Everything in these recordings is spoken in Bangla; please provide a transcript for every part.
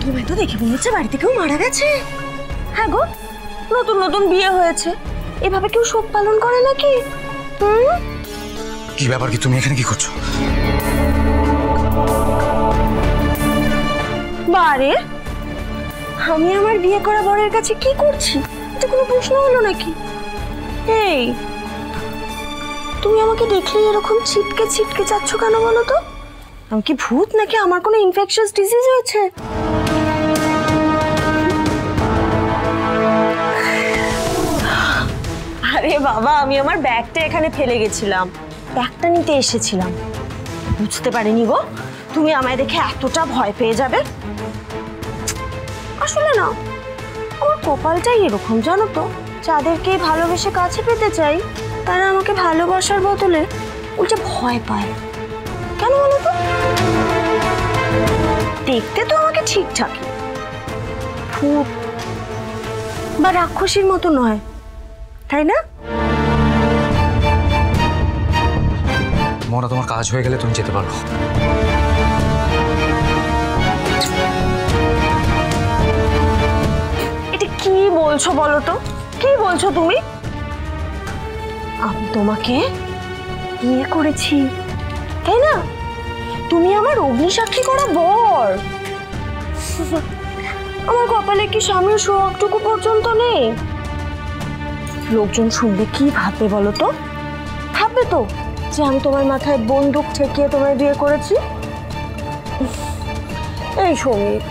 তোমায় তো দেখে মনে হচ্ছে বাড়িতে কেউ মারা গেছে। হ্যাঁ গো, নতুন নতুন বিয়ে হয়েছে, এভাবে কেউ শোক পালন করে নাকি? কি ব্যাপার, কি তুমি এখানে কি করছো? বারে, আমি আমার বিয়ে করা বরের কাছে কি করছি এটা কোনো প্রশ্ন হলো নাকি? এই, তুমি আমাকে দেখলে এরকম ছিটকে ছিটকে যাচ্ছ কেন বলো তো? আমি কি ভূত নাকি আমার কোনো ইনফেকশাস ডিজিজ হয়েছে? আরে বাবা, আমি আমার ব্যাগটা এখানে ফেলে গেছিলাম, ব্যাগটা নিতে এসেছিলাম। বুঝতে পারিনি গো তুমি আমায় দেখে এতটা ভয় পেয়ে যাবে। আসলে না, আমার কপালটাই এরকম জানো তো, যাদেরকে ভালোবেসে কাছে পেতে চাই তারা আমাকে ভালোবাসার বদলে উল্টে ভয় পায়। কেন বলো তো? দেখতে তো আমাকে ঠিকঠাকই, ভূত বা রাক্ষসীর মতো নয়, তাই না? মোনা, তোমার কাজ হয়ে গেলে তুমি যেতে পারো। এটা কি বলছো বলো তো? কি বলছো তুমি? আমি তোমাকে বিয়ে করেছি, তাই না? তুমি আমার অগ্নিসাক্ষী করা বর। আমার কপালে কি স্বামীর সোহাগটুকু পর্যন্ত নেই? লোকজন শুনলে কি ভাববে বলো তো? ভাববে তো যে আমি তোমার মাথায় বন্দুক ঠেকিয়ে তোমায় বিয়ে করেছি। এই সমীর,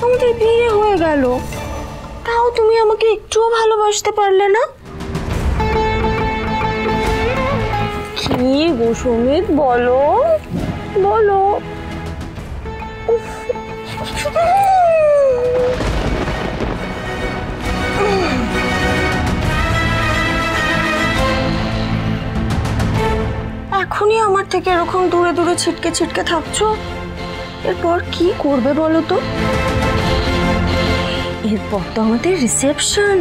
আমাদের বিয়ে হয়ে গেল, তাও তুমি আমাকে একটুও ভালোবাসতে পারলে না। কি গো সমীর, বলো বলো। এখনই আমার থেকে এরকম দূরে দূরে ছিটকে ছিটকে থাকছো, এরপর কি করবে বলো তো? এরপর তো আমাদের রিসেপশন,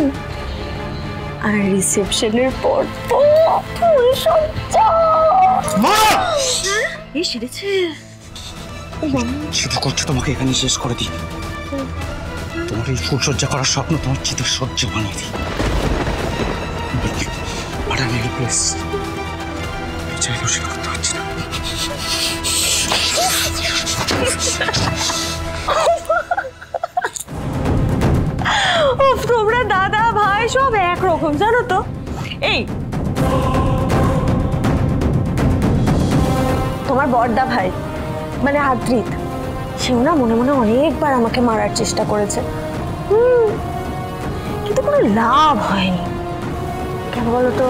আর রিসেপশনের পর তো ফুলসজ্জা। এই সেরেছে শুধু করছো, তোমাকে এখানে শেষ করে দিই। তোমার এই ফুলসজ্জা করার স্বপ্ন তোমার চিতের সহ্য বানিয়ে দিই। আর আমি প্লিজ চাইলেও সে করতে পারছি না। তোমরা দাদা ভাই সব একরকম জানো তো। এই তোমার বড়দা ভাই মানে আদ্রিত, সেও না মনে মনে অনেকবার আমাকে মারার চেষ্টা করেছে, কিন্তু কোনো লাভ হয়নি। কেন বলো তো?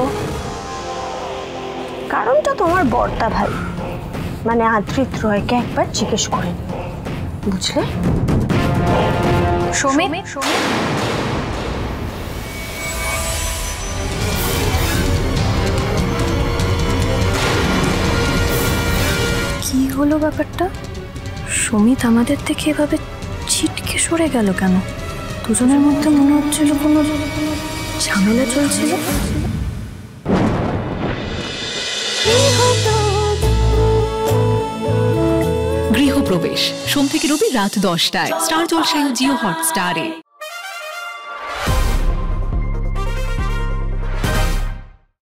কারণটা তোমার বড়দা ভাই মানে আদ্রিত রয়কে একবার জিজ্ঞেস করে, বুঝলে? সমীর, কি হলো ব্যাপারটা? সমিত আমাদের থেকে এভাবে ছিটকে সরে গেল কেন? দুজনের মধ্যে মনে হচ্ছিল কোনো ঝামেলা চলছিল। গৃহপ্রবেশ সোম থেকে রবি রাত 10টায় স্টার জলসায় ও জিও হটস্টারে।